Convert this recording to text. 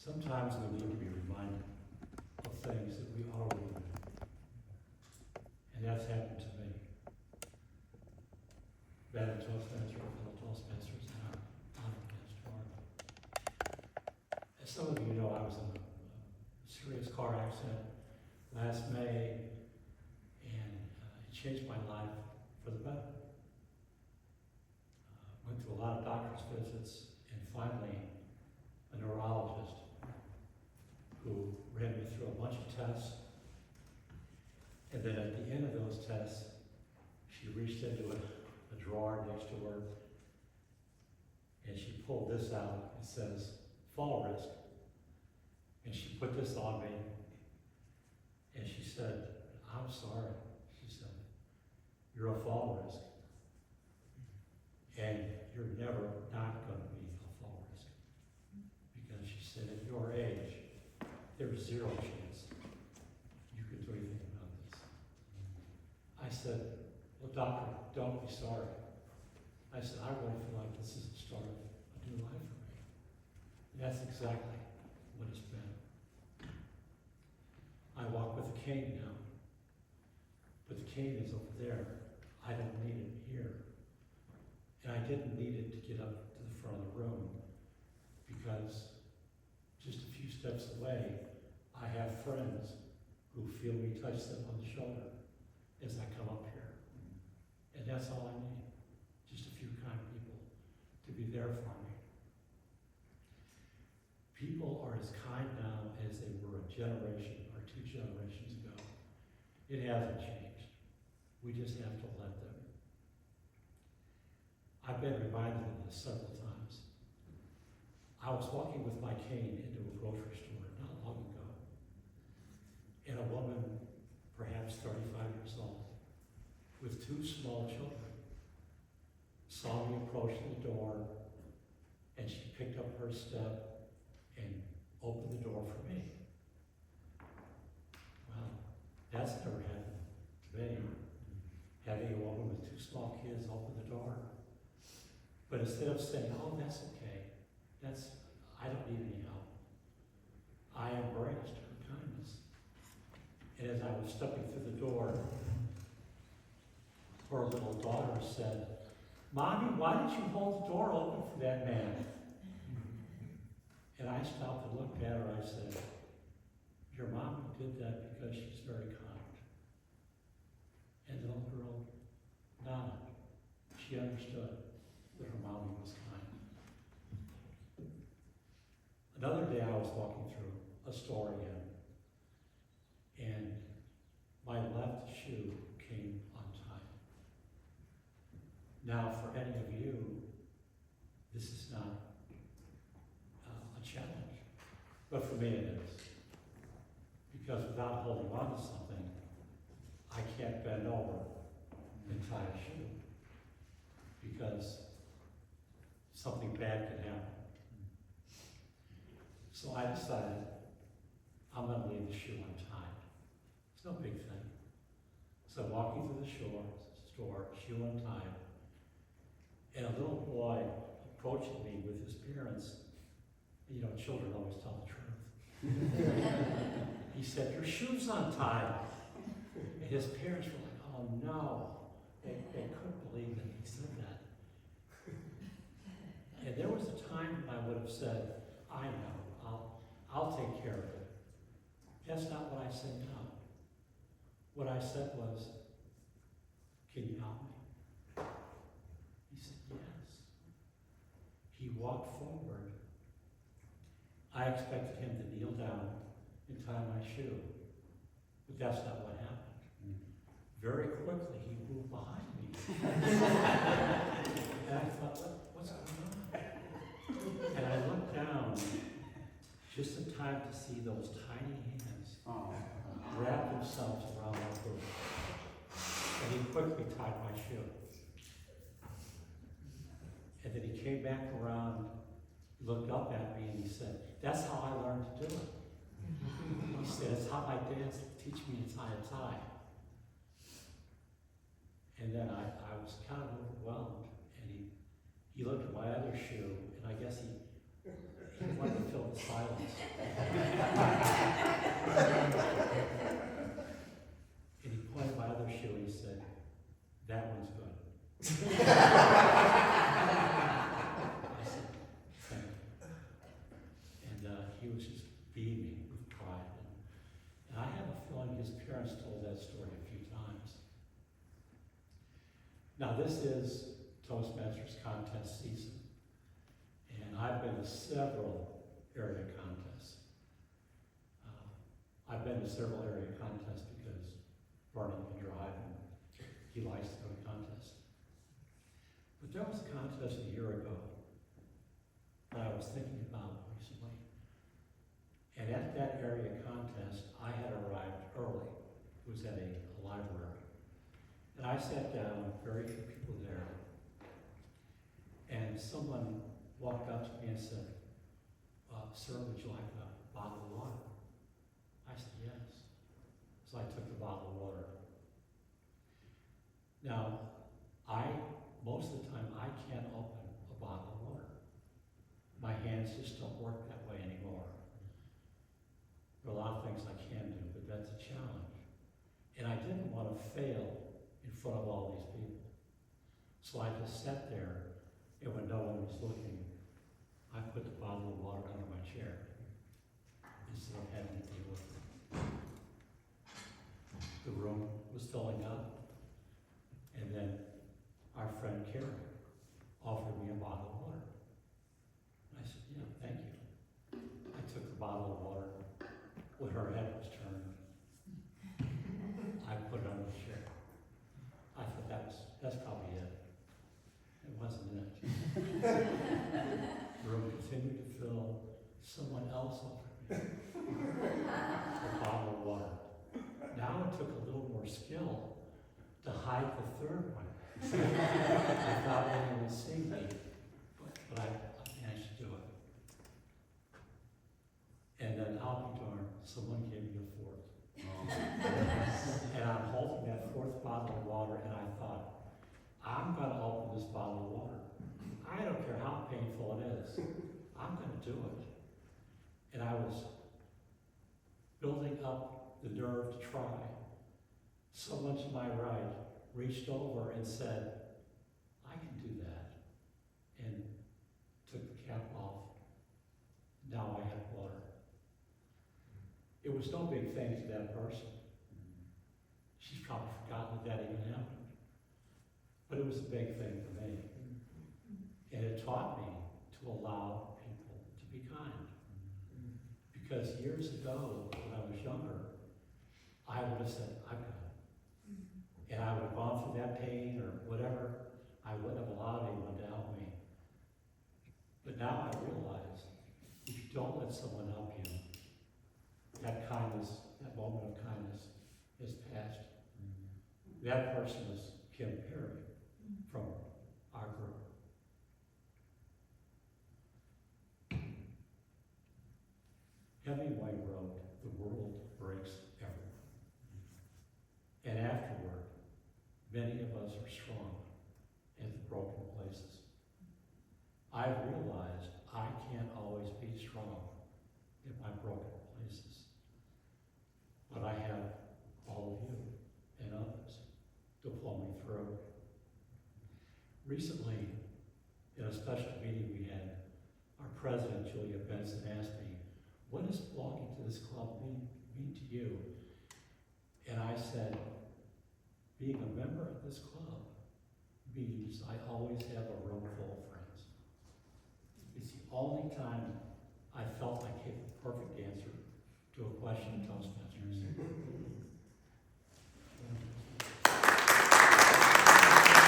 Sometimes we need to be reminded of things that we already know. And that's happened to me. Been a Toastmaster, a fellow Toastmasters, and I'm honored against Florida. As some of you know, I was in a serious car accident last May, and it changed my life for the better. Went through a lot of doctor's visits, and finally, a neurologist who ran me through a bunch of tests. And then at the end of those tests, she reached into a drawer next to her, and she pulled this out. It says, fall risk. And she put this on me, and she said, I'm sorry. She said, you're a fall risk. And you're never not going to be a fall risk. Because she said, at your age, there's zero chance you could do anything about this. I said, well, doctor, don't be sorry. I said, I really feel like this is the start of a new life for me. And that's exactly what it's been. I walk with a cane now, but the cane is over there. I don't need it here. And I didn't need it to get up to the front of the room because just a few steps away, I have friends who feel me touch them on the shoulder as I come up here. And that's all I need. Just a few kind people to be there for me. People are as kind now as they were a generation or 2 generations ago. It hasn't changed. We just have to let them. I've been reminded of this several times. I was walking with my cane into a grocery store not long ago, and a woman, perhaps 35 years old, with 2 small children, saw me approach the door, and she picked up her step and opened the door for me. Well, that's never happened to me, having a woman with 2 small kids open the door. But instead of saying, oh, that's okay, I don't need any help, I embraced her kindness. And as I was stepping through the door, her little daughter said, Mommy, why did you hold the door open for that man? And I stopped and looked at her. I said, your mom did that because she's very kind. And the little girl nodded. She understood that her mommy was kind. Another day I was walking through a store again, and my left shoe came untied. Now, for any of you, this is not a challenge, but for me it is. Because without holding on to something, I can't bend over and tie a shoe, because something bad could happen. So I decided I'm going to leave the shoe untied. It's no big thing. So I'm walking through the store, shoe untied, and a little boy approaching me with his parents. You know, children always tell the truth. He said, your shoe's untied. And his parents were like, oh no. They couldn't believe that he said that. And there was a time when I would have said, I know, I'll take care of it. That's not what I said now. What I said was, can you help me? He said, yes. He walked forward. I expected him to kneel down and tie my shoe, but that's not what happened. Very quickly, he moved behind me. And I thought, what's going on? And I looked down just in time to see those tiny hands wrap themselves around my boot. And he quickly tied my shoe. And then he came back around, looked up at me, and he said, that's how I learned to do it. He said, it's how my dad teach me to tie a tie. And then I was kind of overwhelmed, and he looked at my other shoe, and I guess he wanted to fill the was silence. And he pointed my other shoe and he said, "That one's good." I said, "Thank you." And he was just beaming with pride. And I have a feeling his parents told that story a few times. Now this is Toastmasters contest season. And I've been to several area contests. I've been to several area contests because Barney can drive and he likes to go to contests. But there was a contest a year ago that I was thinking about recently. And at that area contest, I had arrived early. It was at a library. And I sat down, very few people there, and someone walked up to me and said, "Sir, would you like a bottle of water?" I said, "Yes." So I took the bottle of water. Now, most of the time, I can't open a bottle of water. My hands just don't work that way anymore. There are a lot of things I can do, but that's a challenge. And I didn't want to fail in front of all these people. So I just sat there, and when no one was looking, I put the bottle of water under my chair instead of having to deal with it. The room was filling up, and then our friend Carrie offered me a bottle of water. And I said, "Yeah, thank you." I took the bottle of water. When her head was turned, I put it under the chair. I thought that's probably it. It wasn't it. The room continued to fill. Someone else offered me a bottle of water. Now it took a little more skill to hide the third one. I thought anyone would see me, but I managed to do it. And then I'll be darned, someone gave me a fourth. And I'm holding that fourth bottle of water, and I thought, I'm going to open this bottle of water. I don't care how painful it is. I'm going to do it. And I was building up the nerve to try. Someone to my right reached over and said, "I can do that," and took the cap off. Now I had water. It was no big thing to that person. She's probably forgotten that even happened. But it was a big thing for me. And it taught me to allow people to be kind. Because years ago, when I was younger, I would have said, "I've got it." And I would have gone through that pain or whatever. I wouldn't have allowed anyone to help me. But now I realize, if you don't let someone help you, that kindness, that moment of kindness is past. That person is Kim Perry from our group. Hemingway wrote, "The world breaks everyone. And afterward, many of us are strong at the broken places." I've realized I can't always be strong in my broken places. But I have all of you and others to pull me through. Recently, in a special meeting we had, our president, Julia Benson, asked me, "What does belonging to this club mean to you?" And I said, "Being a member of this club means I always have a room full of friends." It's the only time I felt like I gave the perfect answer to a question of Toastmasters.